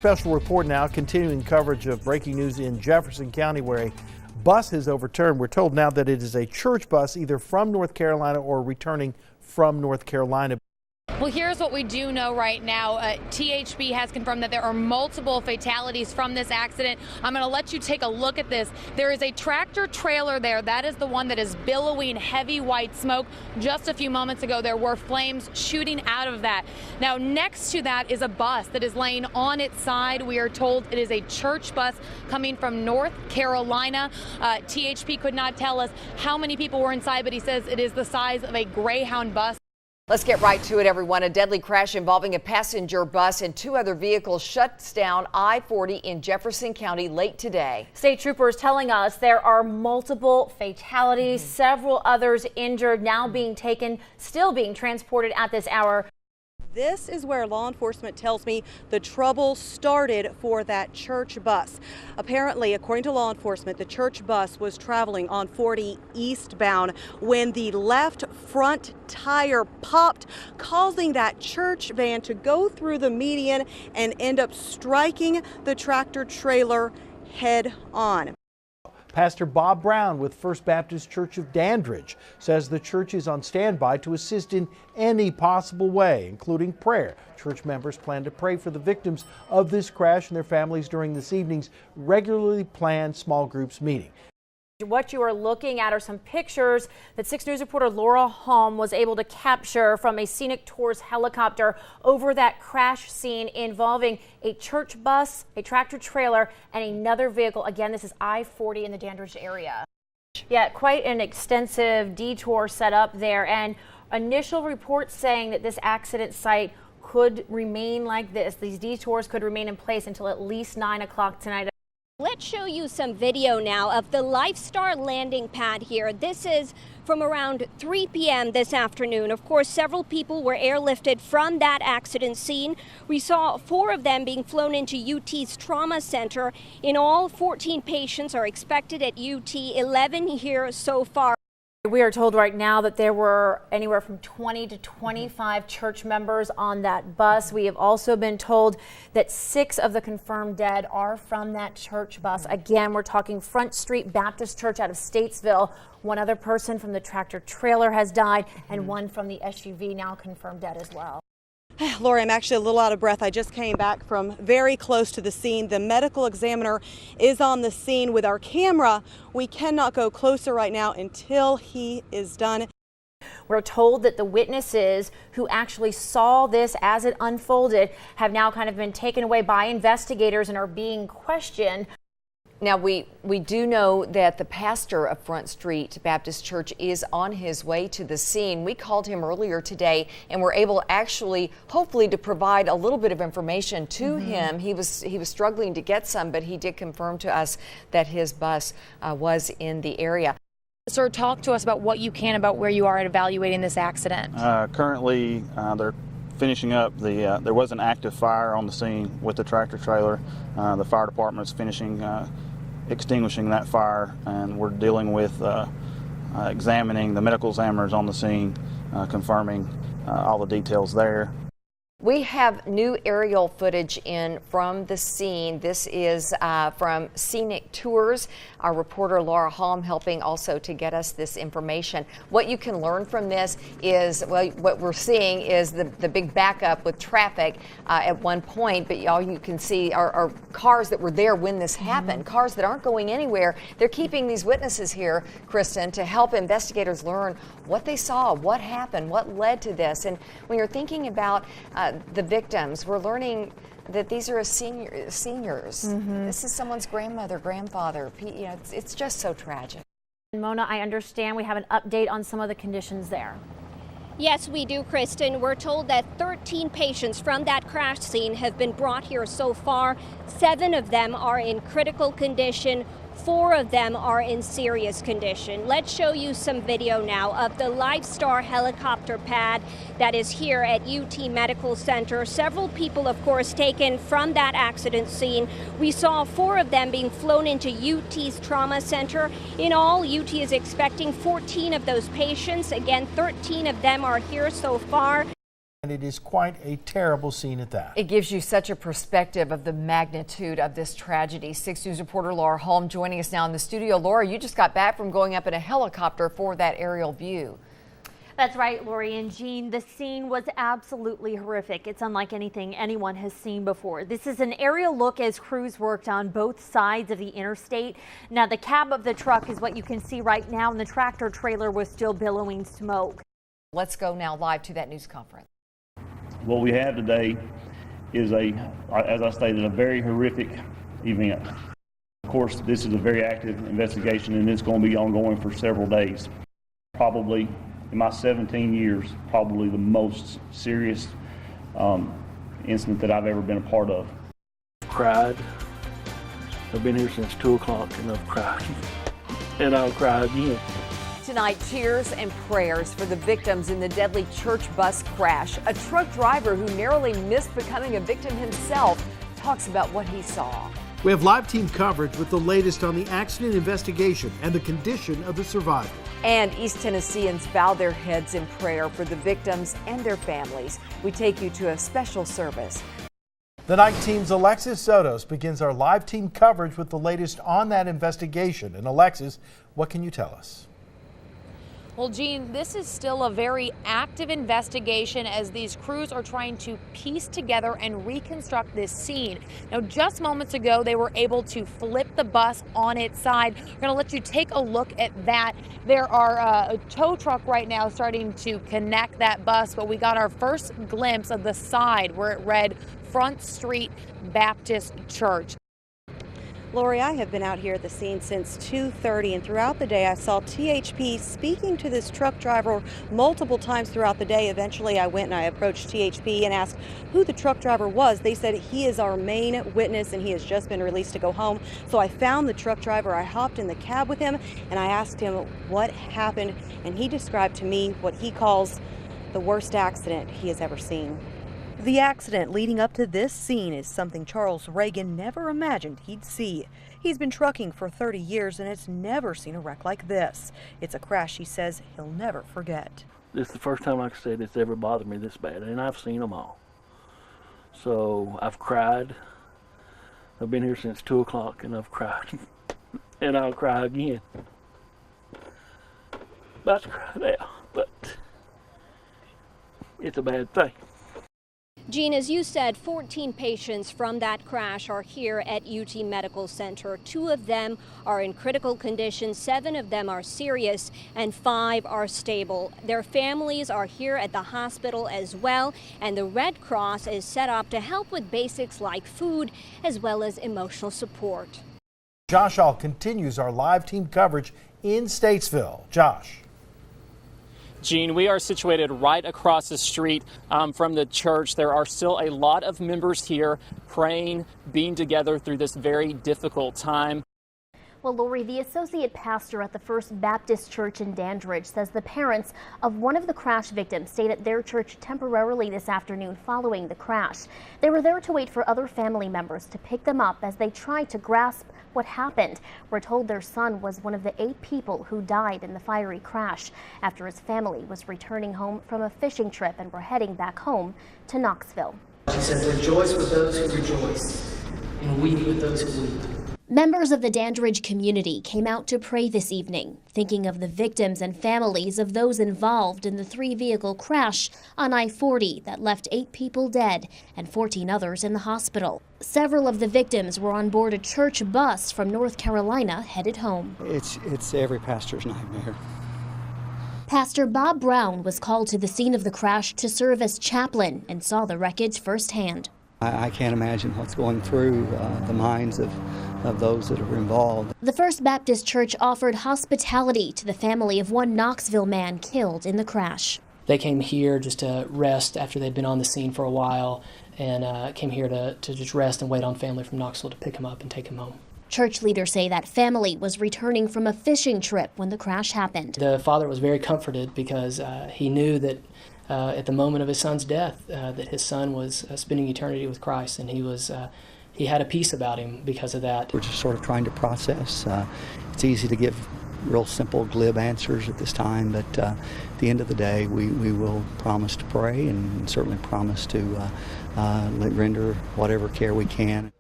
Special report now, continuing coverage of breaking news in Jefferson County where a bus is overturned. We're told now that it is a church bus either from North Carolina or returning from North Carolina. Well, here's what we do know right now. THB has confirmed that there are multiple fatalities from this accident. I'm going to let you take a look at this. There is a tractor trailer there. That is the one that is billowing heavy white smoke. Just a few moments ago, there were flames shooting out of that. Now, next to that is a bus that is laying on its side. We are told it is a church bus coming from North Carolina. THB could not tell us how many people were inside, but he says it is the size of a Greyhound bus. Let's get right to it, everyone. A deadly crash involving a passenger bus and two other vehicles shuts down I-40 in Jefferson County late today. State troopers telling us there are multiple fatalities, several others injured, now still being transported at this hour. This is where law enforcement tells me the trouble started for that church bus. Apparently, according to law enforcement, the church bus was traveling on 40 eastbound when the left front tire popped, causing that church van to go through the median and end up striking the tractor trailer head on. Pastor Bob Brown with First Baptist Church of Dandridge says the church is on standby to assist in any possible way, including prayer. Church members plan to pray for the victims of this crash and their families during this evening's regularly planned small groups meeting. What you are looking at are some pictures that 6 News reporter Laura Holm was able to capture from a Scenic Tours helicopter over that crash scene involving a church bus, a tractor trailer, and another vehicle. Again, this is I-40 in the Dandridge area. Yeah, quite an extensive detour set up there, and initial reports saying that this accident site could remain like this. These detours could remain in place until at least 9 o'clock tonight. Let's show you some video now of the Lifestar landing pad here. This is from around 3 p.m. this afternoon. Of course, several people were airlifted from that accident scene. We saw 4 of them being flown into UT's trauma center. In all, 14 patients are expected at UT, 11 here so far. We are told right now that there were anywhere from 20 to 25 church members on that bus. We have also been told that 6 of the confirmed dead are from that church bus. Again, we're talking Front Street Baptist Church out of Statesville. 1 other person from the tractor trailer has died, and 1 from the SUV now confirmed dead as well. Lori, I'm actually a little out of breath. I just came back from very close to the scene. The medical examiner is on the scene with our camera. We cannot go closer right now until he is done. We're told that the witnesses who actually saw this as it unfolded have now kind of been taken away by investigators and are being questioned. Now, we do know that the pastor of Front Street Baptist Church is on his way to the scene. We called him earlier today and were able actually, hopefully, to provide a little bit of information to him. He was struggling to get some, but he did confirm to us that his bus was in the area. Sir, talk to us about what you can about where you are at evaluating this accident. Currently, they're finishing up there was an active fire on the scene with the tractor trailer. The fire department's finishing extinguishing that fire, and we're dealing with examining the medical examiners on the scene, confirming all the details there. We have new aerial footage in from the scene. This is from Scenic Tours. Our reporter Laura Holm helping also to get us this information. What you can learn from this is, well, what we're seeing is the big backup with traffic at one point, but all you can see are cars that were there when this happened, cars that aren't going anywhere. They're keeping these witnesses here, Kristen, to help investigators learn what they saw, what happened, what led to this. And when you're thinking about the victims, we're learning that these are seniors. This is someone's grandmother, grandfather. You know, it's just so tragic. Mona, I understand we have an update on some of the conditions there. Yes, we do, Kristen. We're told that 13 patients from that crash scene have been brought here so far. 7 of them are in critical condition. 4 of them are in serious condition. Let's show you some video now of the Lifestar helicopter pad that is here at UT Medical Center. Several people, of course, taken from that accident scene. We saw 4 of them being flown into UT's trauma center. In all, UT is expecting 14 of those patients. Again, 13 of them are here so far. And it is quite a terrible scene at that. It gives you such a perspective of the magnitude of this tragedy. 6 News reporter Laura Holm joining us now in the studio. Laura, you just got back from going up in a helicopter for that aerial view. That's right, Lori and Jean. The scene was absolutely horrific. It's unlike anything anyone has seen before. This is an aerial look as crews worked on both sides of the interstate. Now, the cab of the truck is what you can see right now, and the tractor trailer was still billowing smoke. Let's go now live to that news conference. What we have today is as I stated, a very horrific event. Of course, this is a very active investigation, and it's going to be ongoing for several days. Probably, in my 17 years, probably the most serious incident that I've ever been a part of. Cried. I've been here since 2 o'clock, and I've cried. And I'll cry again. Tonight, cheers and prayers for the victims in the deadly church bus crash. A truck driver who narrowly missed becoming a victim himself talks about what he saw. We have live team coverage with the latest on the accident investigation and the condition of the survivor. And East Tennesseans bow their heads in prayer for the victims and their families. We take you to a special service. The night team's Alexis Sotos begins our live team coverage with the latest on that investigation. And Alexis, what can you tell us? Well, Jean, this is still a very active investigation as these crews are trying to piece together and reconstruct this scene. Now, just moments ago, they were able to flip the bus on its side. We're going to let you take a look at that. There are a tow truck right now starting to connect that bus, but we got our first glimpse of the side where it read Front Street Baptist Church. Lori, I have been out here at the scene since 2:30, and throughout the day I saw THP speaking to this truck driver multiple times throughout the day. Eventually I went and I approached THP and asked who the truck driver was. They said he is our main witness and he has just been released to go home. So I found the truck driver, I hopped in the cab with him, and I asked him what happened, and he described to me what he calls the worst accident he has ever seen. The accident leading up to this scene is something Charles Reagan never imagined he'd see. He's been trucking for 30 years and has never seen a wreck like this. It's a crash he says he'll never forget. This is the first time, like I said, it's ever bothered me this bad, and I've seen them all. So I've cried. I've been here since 2 o'clock, and I've cried. And I'll cry again. About to cry now, but it's a bad thing. Jean, as you said, 14 patients from that crash are here at UT Medical Center. 2 of them are in critical condition, 7 of them are serious, and 5 are stable. Their families are here at the hospital as well, and the Red Cross is set up to help with basics like food as well as emotional support. Josh Hall continues our live team coverage in Statesville. Josh. Jean, we are situated right across the street from the church. There are still a lot of members here praying, being together through this very difficult time. Well, Lori, the associate pastor at the First Baptist Church in Dandridge says the parents of one of the crash victims stayed at their church temporarily this afternoon following the crash. They were there to wait for other family members to pick them up as they tried to grasp what happened. We're told their son was one of the 8 people who died in the fiery crash after his family was returning home from a fishing trip and were heading back home to Knoxville. She said, rejoice with those who rejoice and weep with those who weep. Members of the Dandridge community came out to pray this evening, thinking of the victims and families of those involved in the 3-vehicle crash on I-40 that left 8 people dead and 14 others in the hospital. Several of the victims were on board a church bus from North Carolina headed home. It's every pastor's nightmare. Pastor Bob Brown was called to the scene of the crash to serve as chaplain and saw the wreckage firsthand. I can't imagine what's going through the minds of those that are involved. The First Baptist Church offered hospitality to the family of one Knoxville man killed in the crash. They came here just to rest after they'd been on the scene for a while, and came here to just rest and wait on family from Knoxville to pick him up and take him home. Church leaders say that family was returning from a fishing trip when the crash happened. The father was very comforted because he knew that at the moment of his son's death, that his son was spending eternity with Christ, and he had a peace about him because of that. We're just sort of trying to process. It's easy to give real simple, glib answers at this time, but at the end of the day, we will promise to pray and certainly promise to render whatever care we can.